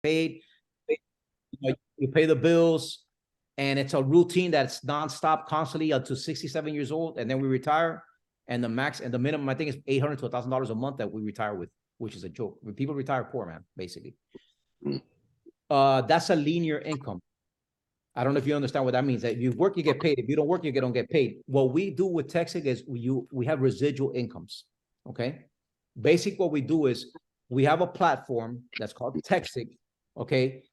paid, you pay the bills, and it's a routine that's nonstop constantly until 67 years old, and then we retire. And the max and the minimum, I think, is $800 to $1,000 a month that we retire with, which is a joke. When people retire poor, man, basically. That's a linear income. I don't know if you understand what that means. That if you work, you get paid. If you don't work, you don't get paid. What we do with Texig is we have residual incomes. Okay. Basic, what we do is we have a platform that's called Texig. Okay.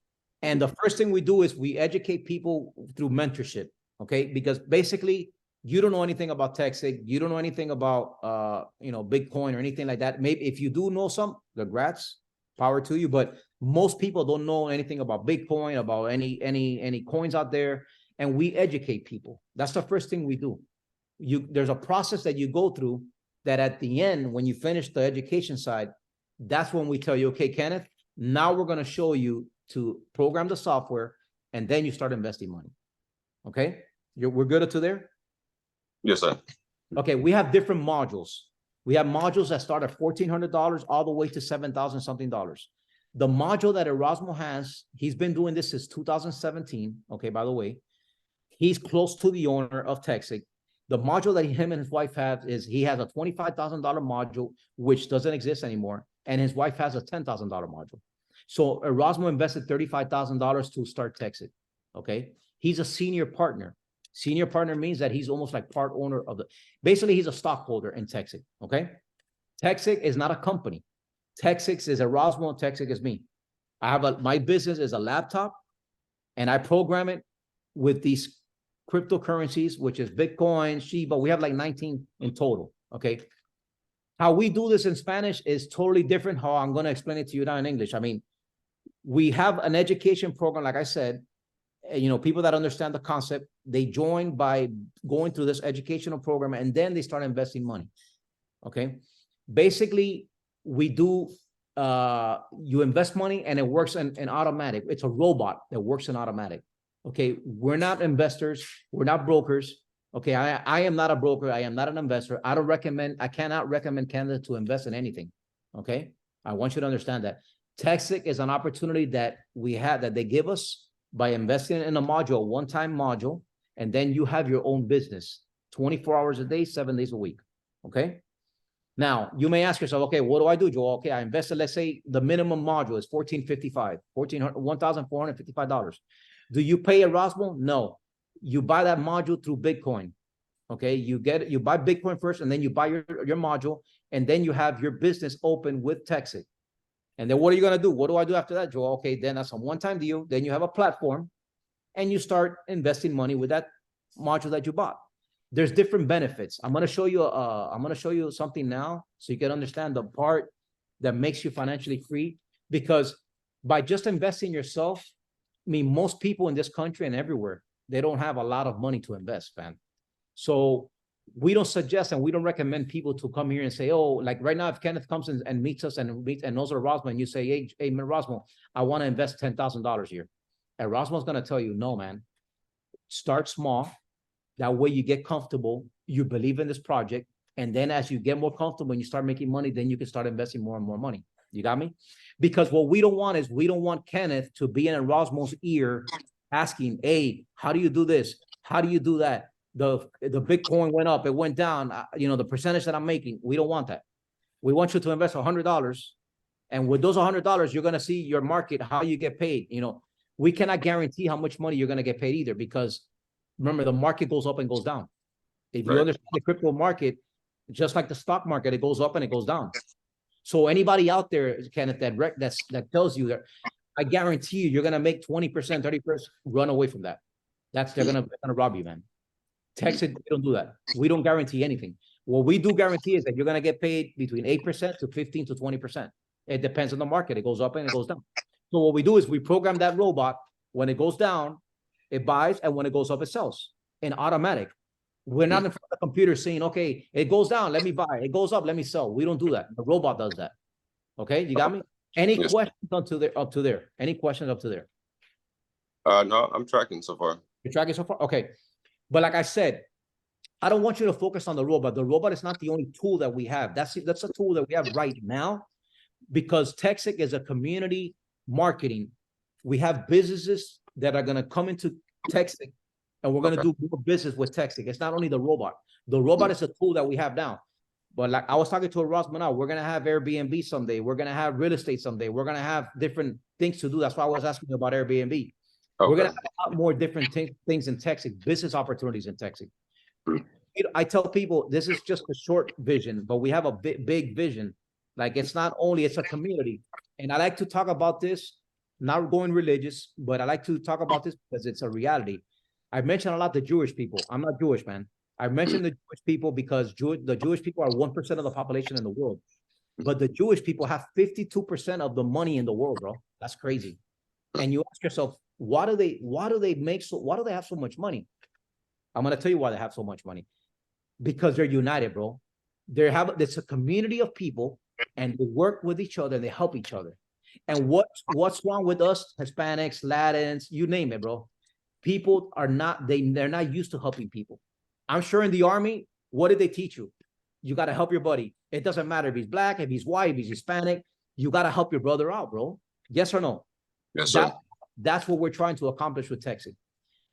And the first thing we do is we educate people through mentorship. Okay. Because basically, you don't know anything about Texig. You don't know anything about Bitcoin or anything like that. Maybe if you do know some, congrats, power to you. But most people don't know anything about Bitcoin, about any coins out there, and we educate people. That's the first thing we do. There's a process that you go through that at the end, when you finish the education side, that's when we tell you, okay, Kenneth, now we're going to show you to program the software, and then you start investing money. Okay, we're good up to there. Yes, sir. Okay, we have different modules. We have modules that start at $1,400 all the way to $7,000 something dollars. The module that Erasmo has, he's been doing this since 2017. Okay, by the way, he's close to the owner of Texig. The module that him and his wife have is he has a $25,000 module, which doesn't exist anymore, and his wife has a $10,000 module. So Erasmo invested $35,000 to start Texig. Okay, he's a senior partner. Senior partner means that he's almost like part owner of basically he's a stockholder in Texig, okay? Texig is not a company. Texig is Erasmo, and Texig is me. My business is a laptop, and I program it with these cryptocurrencies, which is Bitcoin, Shiba. We have like 19 in total, okay? How we do this in Spanish is totally different how I'm going to explain it to you now in English. I mean, we have an education program, like I said. People that understand the concept, they join by going through this educational program, and then they start investing money. Okay. Basically, we do, you invest money and it works in automatic. It's a robot that works in automatic. Okay. We're not investors. We're not brokers. Okay. I am not a broker. I am not an investor. I cannot recommend Canada to invest in anything. Okay. I want you to understand that. Texig is an opportunity that we have, that they give us by investing in a module, one-time module, and then you have your own business 24 hours a day, 7 days a week. Okay. Now you may ask yourself, okay, what do I do, Joel? Okay, I invested, let's say the minimum module is $1,455. Do you pay Erasmo? No. You buy that module through Bitcoin. Okay, you buy Bitcoin first, and then you buy your module, and then you have your business open with Texig. And then what are you going to do? What do I do after that, Joel? Okay, then that's a one-time deal. Then you have a platform, and you start investing money with that module that you bought. There's different benefits. I'm going to show you something now so you can understand the part that makes you financially free. Because by just investing yourself, I mean, most people in this country and everywhere, they don't have a lot of money to invest, man. So we don't suggest and we don't recommend people to come here and say, oh, like right now, if Kenneth comes in and meets us and knows Erasmo, and you say, hey, Erasmo, I want to invest $10,000 here. Erasmo's going to tell you, no, man, start small. That way you get comfortable, you believe in this project. And then as you get more comfortable and you start making money, then you can start investing more and more money. You got me? Because what we don't want is we don't want Kenneth to be in Erasmo's ear asking, hey, how do you do this? How do you do that? The Bitcoin went up, it went down, the percentage that I'm making, we don't want that. We want you to invest $100. And with those $100, you're going to see your market, how you get paid. We cannot guarantee how much money you're going to get paid either, because remember, the market goes up and goes down. If you understand the crypto market, just like the stock market, it goes up and it goes down. So anybody out there, Kenneth, that tells you that, I guarantee you're going to make 20%, 30%, run away from that. They're going to rob you, man. Texig, we don't do that. We don't guarantee anything. What we do guarantee is that you're going to get paid between 8% to 15 to 20%. It depends on the market. It goes up and it goes down. So what we do is we program that robot. When it goes down, it buys, and when it goes up, it sells in automatic. We're not in front of the computer saying, okay, it goes down, let me buy. It goes up, let me sell. We don't do that. The robot does that. Okay, you got me? Any questions up to there? Any questions up to there? No, I'm tracking so far. You're tracking so far? Okay. But like I said, I don't want you to focus on the robot. The robot is not the only tool that we have. That's a tool that we have right now, because Texig is a community marketing We have businesses that are going to come into Texig, and we're going to do more business with Texig. It's not only the robot. The robot is a tool that we have now. But like I was talking to Ross now, we're going to have Airbnb someday. We're going to have real estate someday. We're going to have different things to do. That's why I was asking you about Airbnb. We're going to have a lot more different things in Texig, business opportunities in Texig. I tell people this is just a short vision, but we have a big vision. Like it's not only, it's a community. And I like to talk about this, not going religious, but I like to talk about this because it's a reality. I mentioned a lot the Jewish people. I'm not Jewish, man. I mentioned the Jewish people because the Jewish people are 1% of the population in the world. But the Jewish people have 52% of the money in the world, bro. That's crazy. And you ask yourself, why do they have so much money? I'm going to tell you why they have so much money. Because they're united, bro. It's a community of people, and they work with each other and they help each other. And what's wrong with us, Hispanics, Latins, you name it, bro? People are not, they're not used to helping people. I'm sure in the army, what did they teach you? You got to help your buddy. It doesn't matter if he's black, if he's white, if he's Hispanic, you got to help your brother out, bro. Yes or no? Yes, sir. That's what we're trying to accomplish with Texig.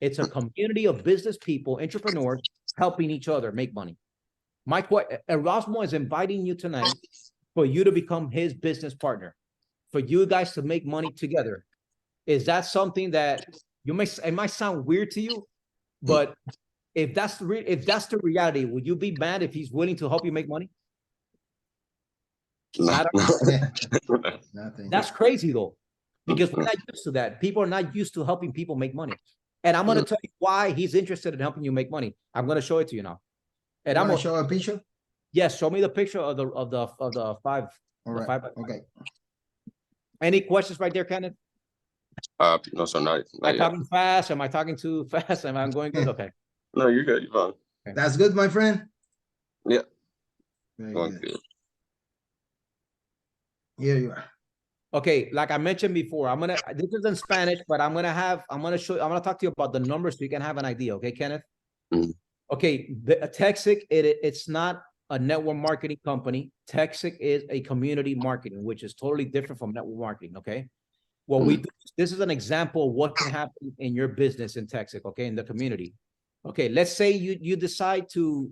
It's a community of business people, entrepreneurs, helping each other make money. Erasmo is inviting you tonight for you to become his business partner, for you guys to make money together. Is that something that it might sound weird to you, but if that's the reality, would you be mad if he's willing to help you make money? No. Nothing. That's crazy though, because we're not used to that. People are not used to helping people make money. And I'm going to tell you why he's interested in helping you make money. I'm going to show it to you now. And I'm going to show a picture. Yes, show me the picture of the five. All right. Okay. Any questions right there, Kenneth? No, sir, not Am I talking fast? Am I talking too fast? Am I going good? Okay. No, you're good. You're fine. Okay. That's good, my friend. Yeah. Very Going good. good. Here you are. Okay, like I mentioned before, this is in Spanish, but I'm gonna talk to you about the numbers so you can have an idea. Okay, Kenneth? Okay, Texig, it's not a network marketing company. Texig is a community marketing, which is totally different from network marketing. Okay, what we do, this is an example of what can happen in your business in Texig. Okay, in the community. Okay, let's say you decide to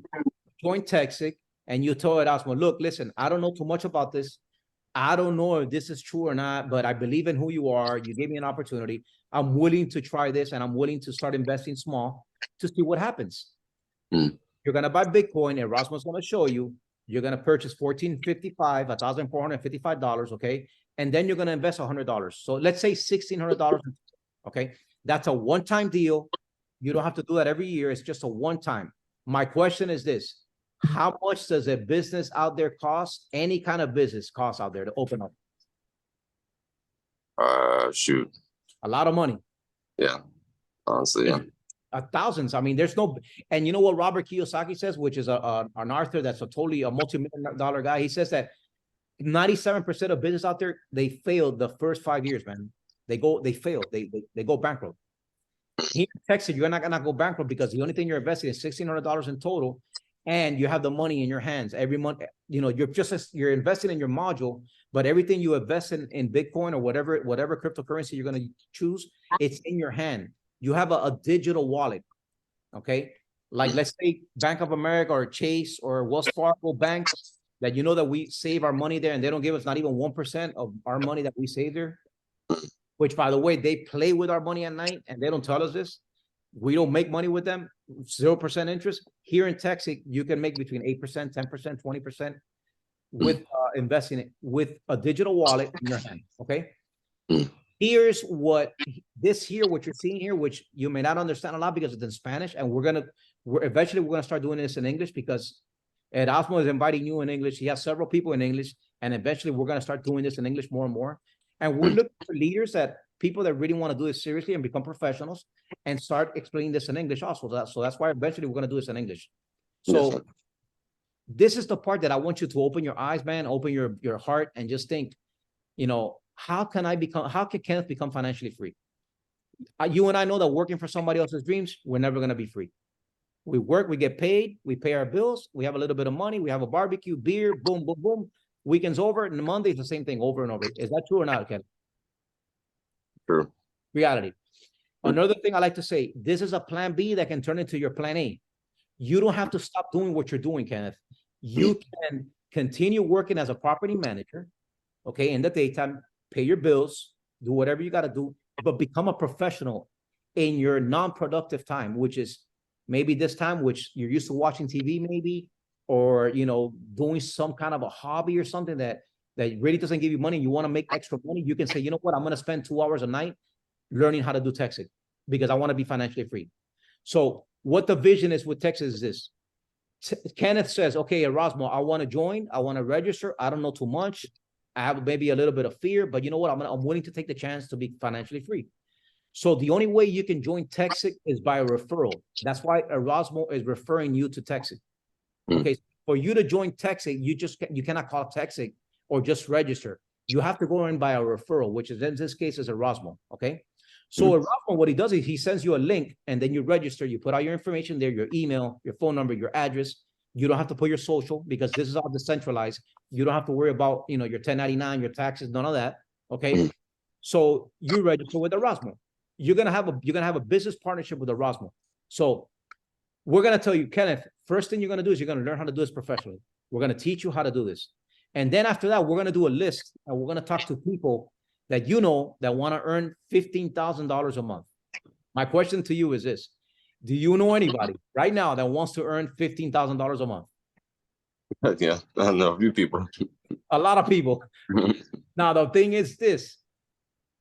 join Texig and you tell Erasmo, look, listen, I don't know too much about this. I don't know if this is true or not, but I believe in who you are. You gave me an opportunity. I'm willing to try this, and I'm willing to start investing small to see what happens. You're going to buy Bitcoin, and Erasmo's going to show you. You're going to purchase $1,455, okay? And then you're going to invest $100. So let's say $1,600, okay? That's a one-time deal. You don't have to do that every year. It's just a one-time. My question is this. How much does a business out there cost? Any kind of business cost out there to open up? Shoot. A lot of money. Yeah. Honestly, yeah. Thousands. I mean, there's no, and you know what Robert Kiyosaki says, which is an author that's a multi-million-dollar guy. He says that 97% of business out there, they failed the first 5 years, man. They fail. They go bankrupt. Here in Texas, you're not gonna go bankrupt because the only thing you're investing is $1,600 in total. And you have the money in your hands every month. You know, you're investing in your module, but everything you invest in Bitcoin or whatever cryptocurrency you're going to choose, it's in your hand. You have a digital wallet. Okay. Like let's say Bank of America or Chase or Wells Fargo Bank that you know that we save our money there and they don't give us not even 1% of our money that we save there, which by the way, they play with our money at night and they don't tell us this. We don't make money with them, 0% interest. Here in Texas, you can make between 8%, 10%, 20% with investing it with a digital wallet in your hand. Okay. Here's what you're seeing here, which you may not understand a lot because it's in Spanish, and eventually we're gonna start doing this in English because Erasmo is inviting you in English. He has several people in English, and eventually we're gonna start doing this in English more and more. And we're looking for leaders people that really want to do this seriously and become professionals and start explaining this in English also. So that's why eventually we're going to do this in English. So this is the part that I want you to open your eyes, man, open your heart and just think, you know, how can Kenneth become financially free? You and I know that working for somebody else's dreams, we're never going to be free. We work, we get paid, we pay our bills, we have a little bit of money, we have a barbecue, beer, boom, boom, boom. Weekend's over, and Monday's the same thing over and over. Is that true or not, Kenneth? True. Reality. Another thing I like to say, this is a plan B that can turn into your plan A. You don't have to stop doing what you're doing, Kenneth. You can continue working as a property manager, okay, in the daytime, pay your bills, do whatever you got to do, but become a professional in your non-productive time, which is maybe this time, which you're used to watching TV maybe, or, you know, doing some kind of a hobby or something that really doesn't give you money. You want to make extra money. You can say, you know what, I'm going to spend 2 hours a night learning how to do Texig because I want to be financially free. So what the vision is with Texig is this. Kenneth says, okay, Erasmo, I want to join. I want to register. I don't know too much. I have maybe a little bit of fear, but you know what? I'm willing to take the chance to be financially free. So the only way you can join Texig is by a referral. That's why Erasmo is referring you to Texig. Okay, for you to join Texig, you cannot call Texig or just register. You have to go in by a referral, which is in this case is Erasmo. Okay, so Erasmo, what he does is he sends you a link, and then you register. You put all your information there, your email, your phone number, your address. You don't have to put your social because this is all decentralized. You don't have to worry about, you know, your 1099, your taxes, none of that. Okay, so you register with Erasmo. You're gonna have a business partnership with Erasmo. So we're gonna tell you, Kenneth, first thing you're gonna do is you're gonna learn how to do this professionally. We're gonna teach you how to do this. And then after that, we're gonna do a list and we're gonna talk to people that you know that want to earn $15,000 a month. My question to you is this: do you know anybody right now that wants to earn $15,000 a month? Yeah, I know a few people. A lot of people. Now, the thing is this: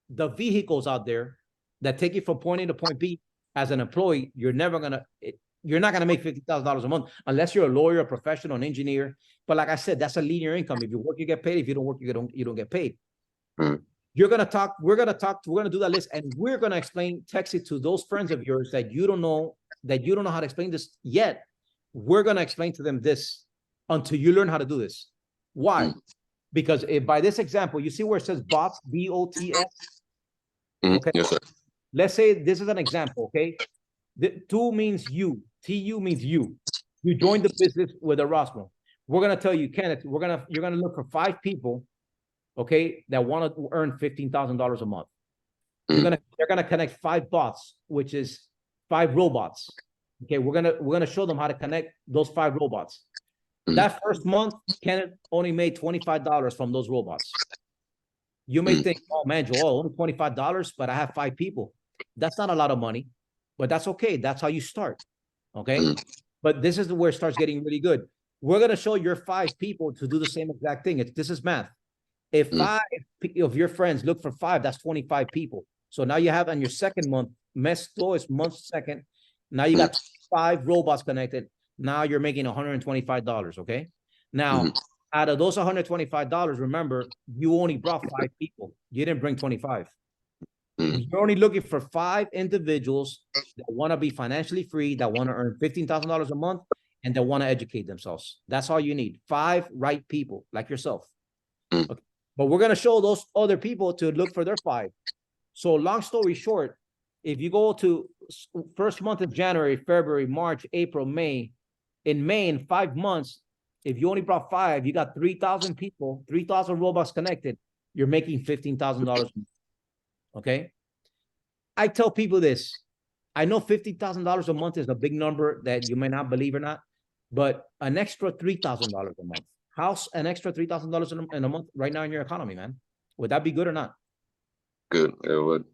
the vehicles out there that take you from point A to point B as an employee, you're not gonna make $50,000 a month unless you're a lawyer, a professional, an engineer. But like I said, that's a linear income. If you work, you get paid. If you don't work, you don't get paid. We're gonna do that list, and we're gonna explain Texig to those friends of yours that you don't know how to explain this yet. We're gonna explain to them this until you learn how to do this. Why? Because if by this example, you see where it says bots, BOTS. Okay. Yes, sir. Let's say this is an example. Okay. The two means you. TU means you. You joined the business with Erasmo. We're gonna tell you, Kenneth, you're gonna look for 5 people, okay, that want to earn $15,000 a month. They're gonna connect 5 bots, which is 5 robots. Okay, we're gonna show them how to connect those 5 robots. That first month, Kenneth only made $25 from those robots. You may think, oh man, Joel, only $25, but I have 5 people. That's not a lot of money, but that's okay. That's how you start. Okay, but this is where it starts getting really good. We're gonna show your 5 people to do the same exact thing. This is math. If 5 of your friends look for 5, that's 25 people. So now you have on your second month, month second. Now you got 5 robots connected. Now you're making $125. Okay. Now, out of those $125, remember, you only brought 5 people. You didn't bring 25. You're only looking for 5 individuals that want to be financially free, that want to earn $15,000 a month, and that want to educate themselves. That's all you need. 5 right people like yourself. Okay. But we're going to show those other people to look for their 5. So long story short, if you go to first month of January, February, March, April, May, in 5 months, if you only brought 5, you got 3,000 people, 3,000 robots connected, you're making $15,000. Okay. I tell people this. I know $50,000 a month is a big number that you may not believe or not, but an extra $3,000 a month. How's an extra $3,000 in a month right now in your economy, man? Would that be good or not? Good. It would.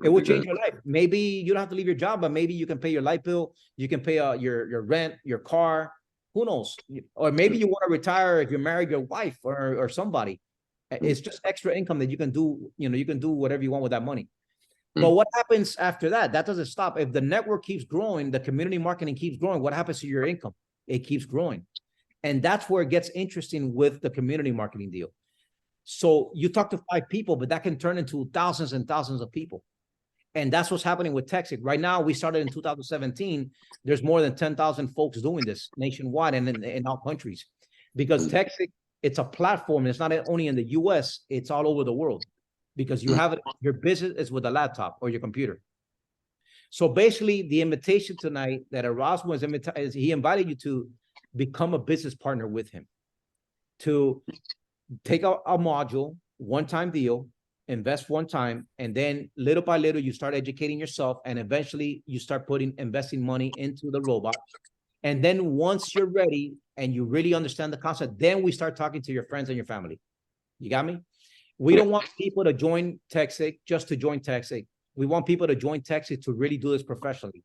It would change your life. Maybe you don't have to leave your job, but maybe you can pay your light bill. You can pay your rent, your car. Who knows? Or maybe you want to retire if you're married, your wife or somebody. It's just extra income that you can do. You know, you can do whatever you want with that money. But what happens after that? That doesn't stop. If the network keeps growing, the community marketing keeps growing, what happens to your income? It keeps growing. And that's where it gets interesting with the community marketing deal. So you talk to 5 people, but that can turn into thousands and thousands of people. And that's what's happening with Texig. Right now, we started in 2017. There's more than 10,000 folks doing this nationwide and in all countries. Because Texig, it's a platform. It's not only in the US, it's all over the world. Because you have it, your business is with a laptop or your computer. So basically, the invitation tonight that Erasmo is he invited you to become a business partner with him, to take a module, one-time deal, invest one time, and then little by little, you start educating yourself, and eventually you start investing money into the robot. And then once you're ready and you really understand the concept, then we start talking to your friends and your family. You got me? We don't want people to join Texig just to join Texig. We want people to join Texig to really do this professionally.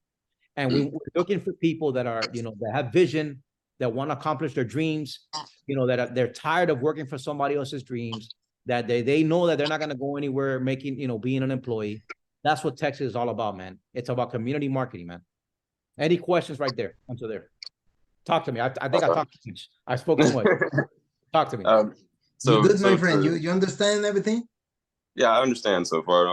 And we're looking for people that are, that have vision, that want to accomplish their dreams, they're tired of working for somebody else's dreams, that they know that they're not going to go anywhere making, being an employee. That's what Texig is all about, man. It's about community marketing, man. Any questions right there? Until there. Talk to me. I think I talked too much. I spoke too much. Talk to me. You good, my friend? You understand everything? Yeah, I understand so far.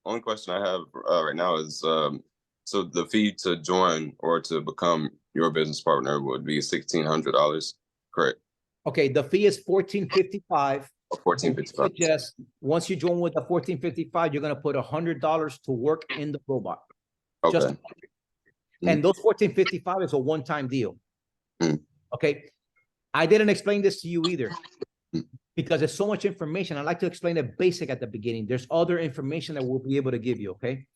Only question I have right now is, so the fee to join or to become your business partner would be $1,600, correct? Okay, the fee is $1,455. $1,455. Yes, once you join with the $1,455, you're gonna put $100 to work in the robot. Okay. And those $1,455 is a one-time deal. Mm. Okay, I didn't explain this to you either, because there's so much information. I like to explain it basic at the beginning. There's other information that we'll be able to give you. Okay.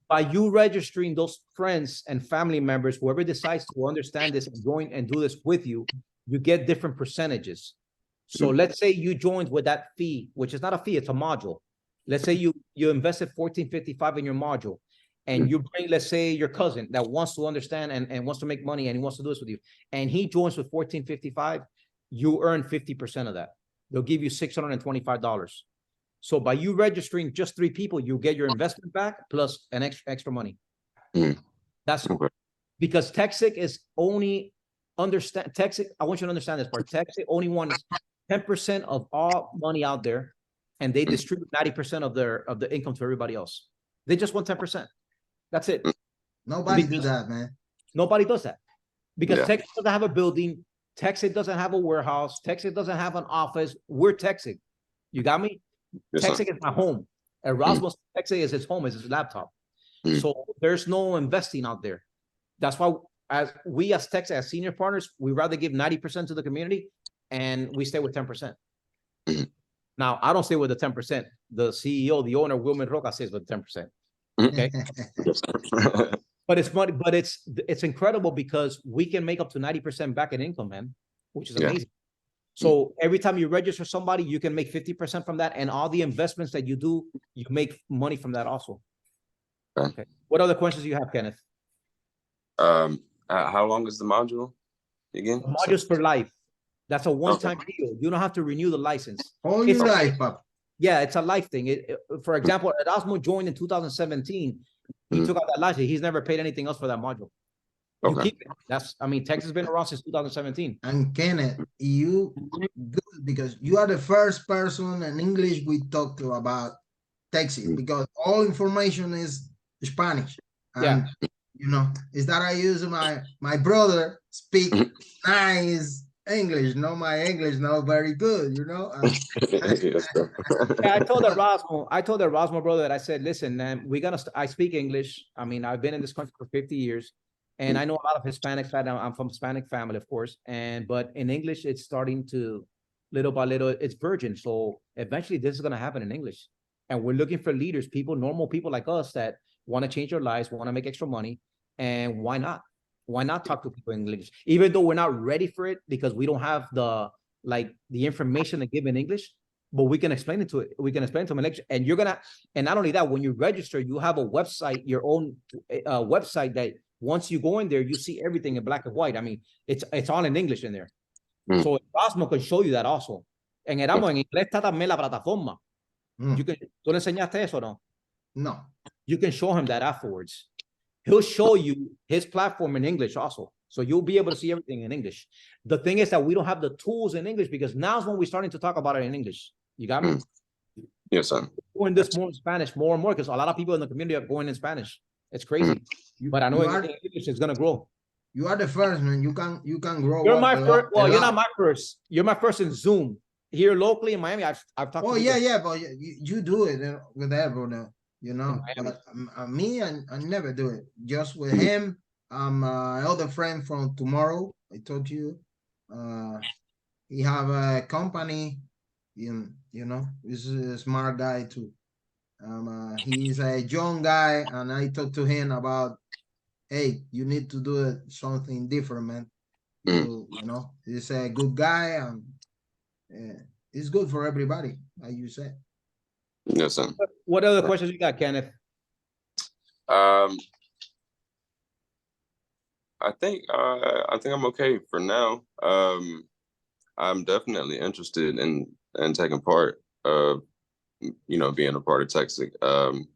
By you registering those friends and family members, whoever decides to understand this and join and do this with you, you get different percentages. So let's say you joined with that fee, which is not a fee, it's a module. Let's say you invested $1,455 in your module, and you bring, let's say, your cousin that wants to understand and wants to make money and he wants to do this with you, and he joins with $1,455, you earn 50% of that. They'll give you $625. So by you registering just 3 people, you get your investment back plus an extra money. That's because Texig is only Texig. I want you to understand this part. Texig only wants 10% of all money out there, and they distribute 90% of the income to everybody else. They just want 10%. That's it. Nobody do that, man. Nobody does that because Texig doesn't have a building. Texig doesn't have a warehouse. Texig doesn't have an office. We're Texig. You got me? Yes, Texig is my home. Erasmus Texig is his home, is his laptop. So there's no investing out there. That's why as Texig, as senior partners, we rather give 90% to the community and we stay with 10%. Now, I don't stay with the 10%. The CEO, the owner, Wilmer Roca, stays with 10%. Okay. But it's funny, but it's incredible because we can make up to 90% back in income, man, which is amazing. So every time you register somebody, you can make 50% from that, and all the investments that you do, you make money from that also. Okay. What other questions do you have, Kenneth? How long is the module again? The module's for life. That's a one-time deal. You don't have to renew the license. All your life, Pop. Yeah, it's a life thing. For example, Erasmo joined in 2017. He took out that license. He's never paid anything else for that module. You keep it. Texas has been around since 2017. And Kenneth, you good because you are the first person in English we talk to about Texas because all information is Spanish. And, is that I use my brother speak nice English, my English not very good, I told Erasmo brother that I said, listen, man, I speak English. I mean, I've been in this country for 50 years. And I know a lot of Hispanics. I'm from Hispanic family, of course. But in English, it's starting to, little by little, it's virgin. So eventually this is going to happen in English. And we're looking for leaders, normal people like us that want to change their lives, want to make extra money. And why not? Why not talk to people in English? Even though we're not ready for it because we don't have the information to give in English, but we can explain it to it. We can explain it to them in English. And and not only that, when you register, you have a website, your own website that once you go in there, you see everything in black and white. I mean, it's all in English in there. So Erasmo can show you that also. En Erasmo, en inglés está también la plataforma. ¿Tú le enseñaste eso, no? No. You can show him that afterwards. He'll show you his platform in English also. So you'll be able to see everything in English. The thing is that we don't have the tools in English because now's when we're starting to talk about it in English. You got me? Yes, sir. Doing this more in Spanish, more and more, because a lot of people in the community are going in Spanish. It's crazy. But I know English is going to grow. You are the first, man. You can grow. You're my first. Well, you're not my first. You're my first in Zoom. Here locally in Miami, I've talked to yeah, but you do it with everyone. But me, I never do it. Just with him. My other friend from tomorrow, I told you, he have a company, you know, he's a smart guy too. He's a young guy, and I talked to him about, hey, you need to do it something different, man. You know, he's a good guy, and it's good for everybody, like you said. Yes, sir. What other questions you got, Kenneth? I think I'm okay for now. I'm definitely interested in taking part of, you know, being a part of Texig.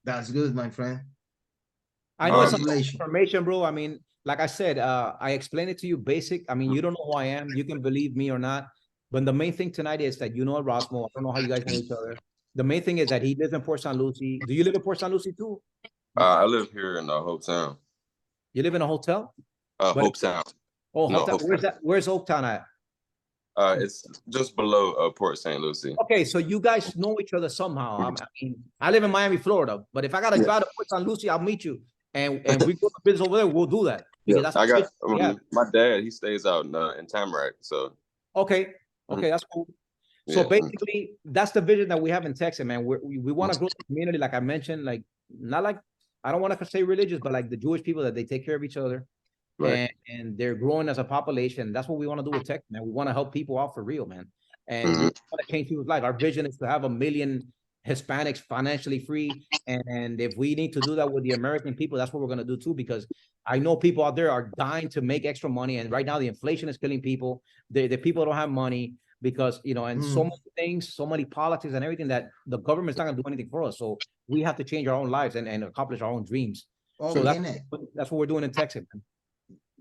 That's good, my friend. I know it's some Congratulations. information, bro. I mean, like I said, I explained it to you basic. I mean, you don't know who I am. You can believe me or not. But the main thing tonight is that you know Erasmo. I don't know how you guys know each other. The main thing is that he lives in Port St. Lucie. Do you live in Port St. Lucie too? I live here in Hopetown. You live in a hotel? Hopetown. Oh, No, Hopetown. Where's that? Where's Hopetown at? It's just below Port St. Lucie. Okay, so you guys know each other somehow. I mean, I live in Miami, Florida, but if I gotta drive to Port St. Lucie, I'll meet you, and we go to business over there. We'll do that because that's I got yeah. my dad. He stays out in Tamarack, so Okay, that's cool. So yeah. basically, that's the vision that we have in Texas, man. We want to grow the community, like I mentioned, like not like I don't want to say religious, but like the Jewish people that they take care of each other, Right. and they're growing as a population. That's what we want to do with Texas, man. We want to help people out for real, man, and we want to change people's life. Our vision is to have 1 million Hispanics financially free, and if we need to do that with the American people, that's what we're gonna do too. Because I know people out there are dying to make extra money, and right now the inflation is killing people. The people don't have money because you know, and so many things, so many politics and everything that the government's not gonna do anything for us. So we have to change our own lives and accomplish our own dreams. Oh, so Kenneth, that's what we're doing in Texas, man.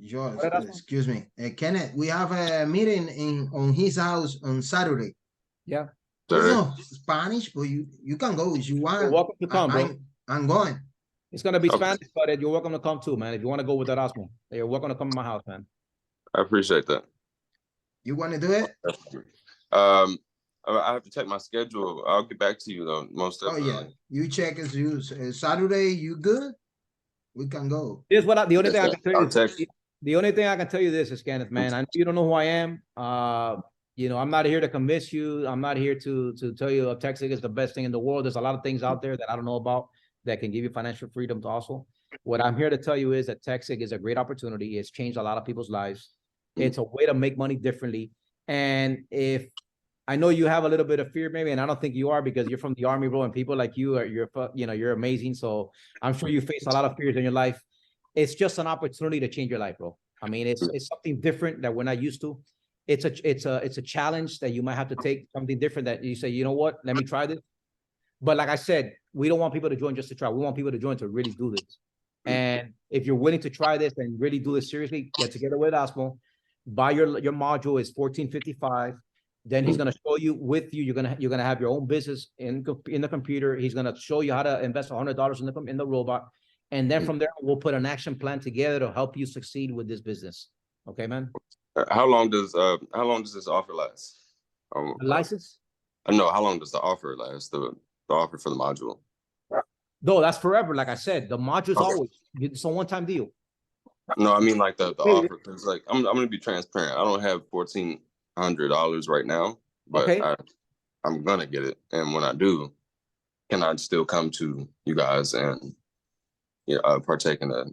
George, excuse me, Kenneth. We have a meeting on his house on Saturday. Yeah. There's no Spanish, but you can go if you want. You're welcome to come, bro. I'm going. It's gonna be Spanish, but you're welcome to come too, man. If you want to go with Erasmo, you're welcome to come to my house, man. I appreciate that. You want to do it? I have to check my schedule. I'll get back to you though. Most definitely. Oh yeah, you check as you Saturday. You good? We can go. Here's what the only thing I can tell you. The only thing I can tell you this is, Kenneth, man. I know you don't know who I am. You know, I'm not here to convince you. I'm not here to tell you Texig is the best thing in the world. There's a lot of things out there that I don't know about that can give you financial freedom to also. What I'm here to tell you is that Texig is a great opportunity. It's changed a lot of people's lives. It's a way to make money differently. And if I know you have a little bit of fear, maybe, and I don't think you are because you're from the Army, bro, and people like you are, you're amazing. So I'm sure you face a lot of fears in your life. It's just an opportunity to change your life, bro. I mean, it's something different that we're not used to. It's a challenge that you might have to take, something different that you say, you know what, let me try this. But like I said, we don't want people to join just to try. We want people to join to really do this. And if you're willing to try this and really do this seriously, get together with Osmo, buy your module is $14.55. Then he's gonna show you with you. You're gonna have your own business in the computer. He's gonna show you how to invest $100 in the robot, and then from there we'll put an action plan together to help you succeed with this business. Okay, man. How long does this offer last? The license? No, how long does the offer last? The offer for the module? No, that's forever. Like I said, the module's always it's a one-time deal. No, I mean like the offer, because like I'm gonna be transparent. I don't have $1,400 right now, but I'm gonna get it. And when I do, can I still come to you guys and partake in the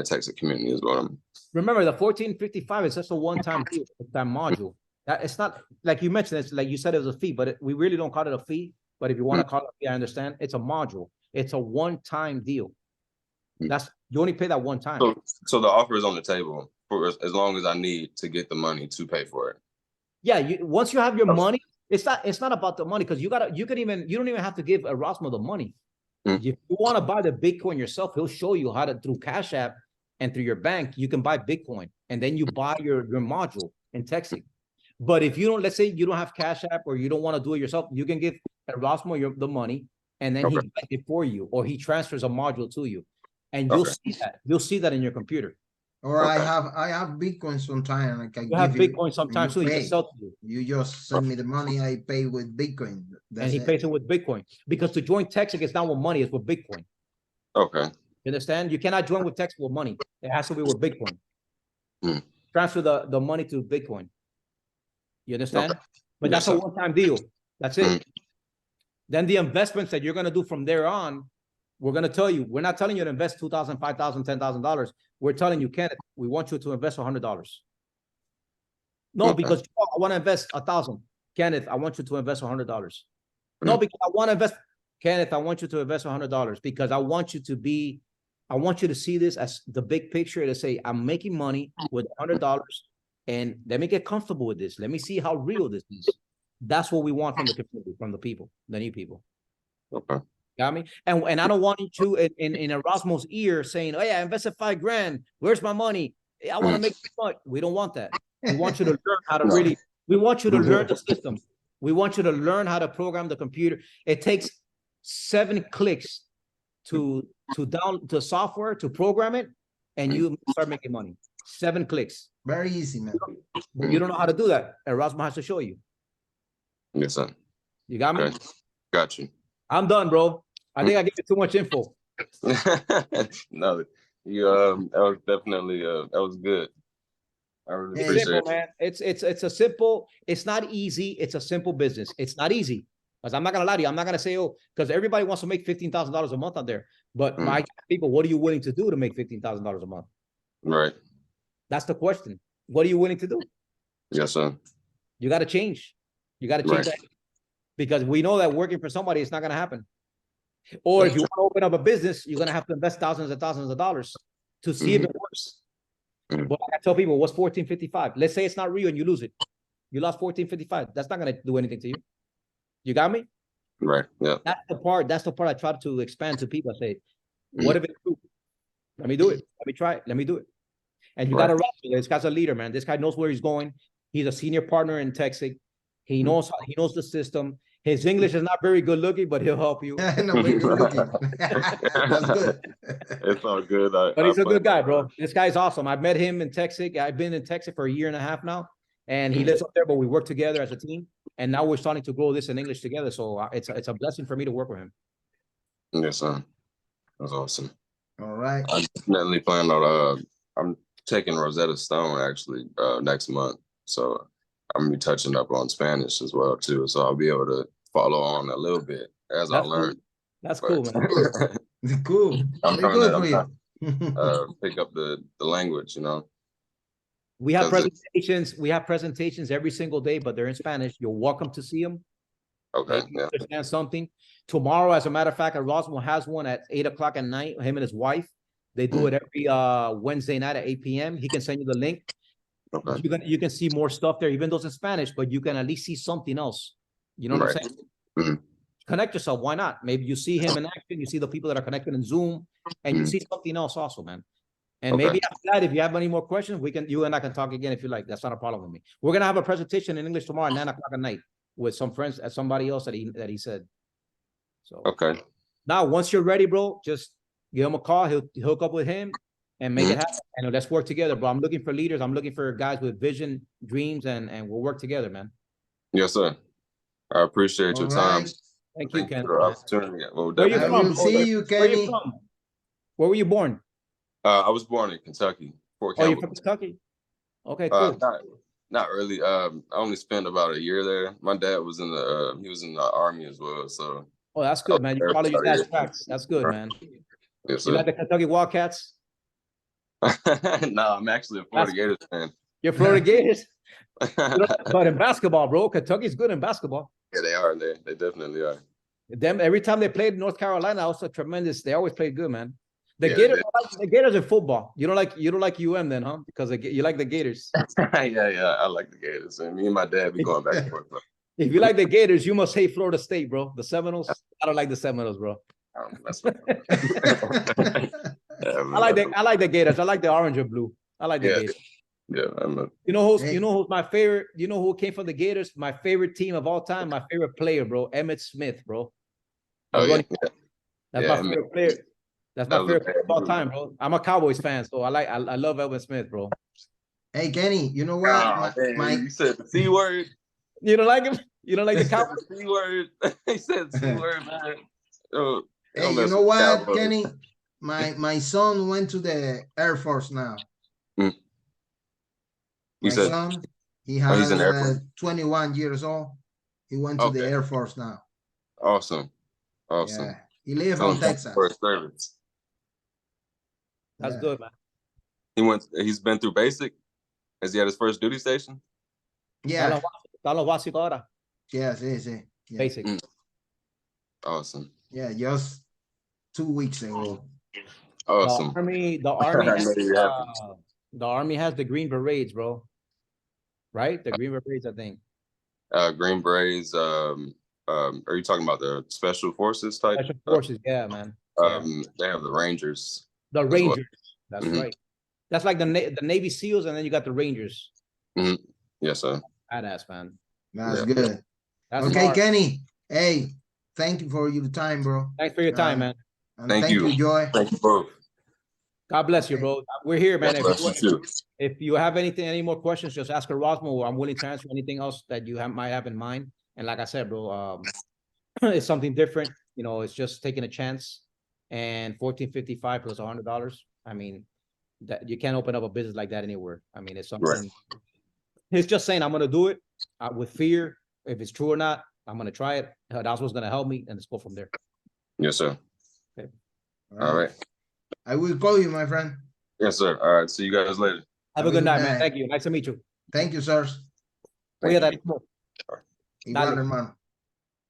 Texas community as well? Remember, the $14.55 is just a one-time deal. That module. That it's not like you mentioned. It's like you said it was a fee, but we really don't call it a fee. But if you want to call it a fee, I understand. It's a module. It's a one-time deal. That's you only pay that one time. So the offer is on the table for as long as I need to get the money to pay for it. Yeah, once you have your money, it's not about the money because you don't even have to give Erasmo the money. If you want to buy the Bitcoin yourself, he'll show you how to through Cash App and through your bank, you can buy Bitcoin and then you buy your module in Texig. But if you don't, let's say you don't have Cash App or you don't want to do it yourself, you can give Erasmo the money and then he buys it for you or he transfers a module to you. And you'll see that. You'll see that in your computer. Or I have Bitcoin sometimes. Like you have Bitcoin sometimes too. He just sells to you. You just send me the money. I pay with Bitcoin. And he pays it with Bitcoin because to join Texig is not with money. It's with Bitcoin. Okay. You understand? You cannot join with Texig with money. It has to be with Bitcoin. Transfer the money to Bitcoin. You understand? But that's a one-time deal. That's it. Then the investments that you're going to do from there on, we're going to tell you, we're not telling you to invest $2,000, $5,000, $10,000. We're telling you, Kenneth, we want you to invest $100. No, because I want to invest 1,000. Kenneth, I want you to invest $100. No, because I want to invest. Kenneth, I want you to invest $100 because I want you to see this as the big picture to say, I'm making money with $100 and let me get comfortable with this. Let me see how real this is. That's what we want from the community, from the people, the new people. Okay. Got me? And I don't want you to in Erasmo's ear saying, oh yeah, I invested $5,000. Where's my money? I want to make money. We don't want that. We want you to learn how to we want you to learn the system. We want you to learn how to program the computer. It takes 7 clicks to download the software, to program it, and you start making money. 7 clicks. Very easy, man. You don't know how to do that. Erasmo has to show you. Yes, sir. You got me? Okay. Got you. I'm done, bro. I think I gave you too much info. No, you that was definitely that was good. I really appreciate Simple, it. man. It's a simple, it's not easy. It's a simple business. It's not easy. Because I'm not gonna lie to you. I'm not gonna say, oh, because everybody wants to make $15,000 a month out there. But my people, what are you willing to do to make $15,000 a month? Right. That's the question. What are you willing to do? Yes, sir. You got to change. You got to change that. Because we know that working for somebody, it's not going to happen. Or if you want to open up a business, you're going to have to invest thousands and thousands of dollars to see if it works. But I tell people, what's 1455? Let's say it's not real and you lose it. You lost 1455. That's not going to do anything to you. You got me? Right. Yeah. That's the part I try to expand to people. I say, what if it's true? Let me do it. Let me try it. Let me do it. And you got to run. This guy's a leader, man. This guy knows where he's going. He's a senior partner in Texig. He knows the system. His English is not very good looking, but he'll help you. No, very good looking. That's good. It's all good. But he's a good guy, bro. This guy's awesome. I've met him in Texig. I've been in Texig for 1.5 years now, and he lives up there. But we work together as a team, and now we're starting to grow this in English together. So it's a blessing for me to work with him. Yes, sir. That's awesome. All right. I definitely plan on. I'm taking Rosetta Stone actually next month, so I'm gonna be touching up on Spanish as well too. So I'll be able to follow on a little bit as I learn. Cool. That's cool, man. Cool. I'm Very good for you. pick up the language, you know. We have presentations. We have presentations every single day, but they're in Spanish. You're welcome to see them. Okay. Yeah. Understand something. Tomorrow, as a matter of fact, Erasmo has one at 8 o'clock at night. Him and his wife. They do it every Wednesday night at 8 p.m. He can send you the link. Okay. You can see more stuff there, even though it's in Spanish, but you can at least see something else. You know what I'm saying? Connect yourself. Why not? Maybe you see him in action. You see the people that are connected in Zoom, and you see something else also, man. And maybe after that, if you have any more questions, you and I can talk again if you like. That's not a problem with me. We're gonna have a presentation in English tomorrow at 9 o'clock at night with some friends, somebody else that he said. So now, once you're ready, bro, just give him a call. He'll hook up with him and make it happen. And let's work together, bro. I'm looking for leaders. I'm looking for guys with vision, dreams, and we'll work together, man. Yes, sir. I appreciate your time. Thank you, Ken. For the opportunity. Well, Where you I from? will see you, Kenny. Where were you born? I was born in Kentucky. Oh, you're from Kentucky? Okay, cool. Not really. I only spent about a year there. My dad was in the he was in the Army as well. So. Oh, that's good, man. You follow your dad's tracks. That's good, man. Yes, you like the Kentucky Wildcats? No, I'm actually a Florida Gators fan. You're Florida Gators? But in basketball, bro, Kentucky's good in basketball. Yeah, they are. They definitely are. Them every time they played North Carolina, also tremendous. They always played good, man. The Gators in football. You don't like UM then, huh? Because you like the Gators. Yeah, I like the Gators. And me and my dad be going back and forth. If you like the Gators, you must hate Florida State, bro. The Seminoles. I don't like the Seminoles, bro. I like the Gators. I like the orange and blue. I like the Gators. Yeah, you know who's my favorite? You know who came from the Gators? My favorite team of all time. My favorite player, bro. Emmett Smith, bro. That's my favorite player. That's my favorite player of all time, bro. I'm a Cowboys fan, so I love Emmett Smith, bro. Hey, Kenny, you know what? You said the C word. You don't like him? You don't like the Cowboys? The C word. He said C word, man. Hey, you know what, Kenny? My son went to the Air Force now. My son, he has 21 years old. He went to the Okay. Air Force now. Awesome. Awesome. Yeah, he live Feeling on thankful Texas. for his service. That's Yeah. good, man. He's been through basic. Is he at his first duty station? Yeah, Está lo básico ahora. yeah, sí. Yeah. Basic. Awesome. Yeah, just 2 weeks ago. Awesome. The army has the Green Berets, bro. Right? The Green Berets, I think. Green Berets. Are you talking about the special forces type? Special forces, yeah, man. They have the Rangers. The well. Rangers. That's Mhm. right. That's like the Navy SEALs, and then you got the Rangers. Yes, sir. Badass, man. That's Yeah. good. That's Okay, smart. Kenny. Hey, thank you for your time, bro. Thanks for your time, man. And Thank you. Joy. Thank you both. God bless you, Okay. bro. We're here, man. God bless you too. If you have any more questions, just ask Erasmo. I'm willing to answer anything else that you might have in mind. And like I said, bro, it's something different. You know, it's just taking a chance. And 1455 plus $100. I mean, that you can't open up a business like that anywhere. I mean, it's something. Right. It's just saying I'm gonna do it with fear. If it's true or not, I'm gonna try it. That's what's gonna help me, and let's go from there. Yes, sir. Okay. All right. I will call you, my friend. Yes, sir. All right. See you guys later. Have a good night, man. Thank you. Nice to meet you. Thank you, sirs. Oye, Thank you. Darío, Igual, Dale. hermano.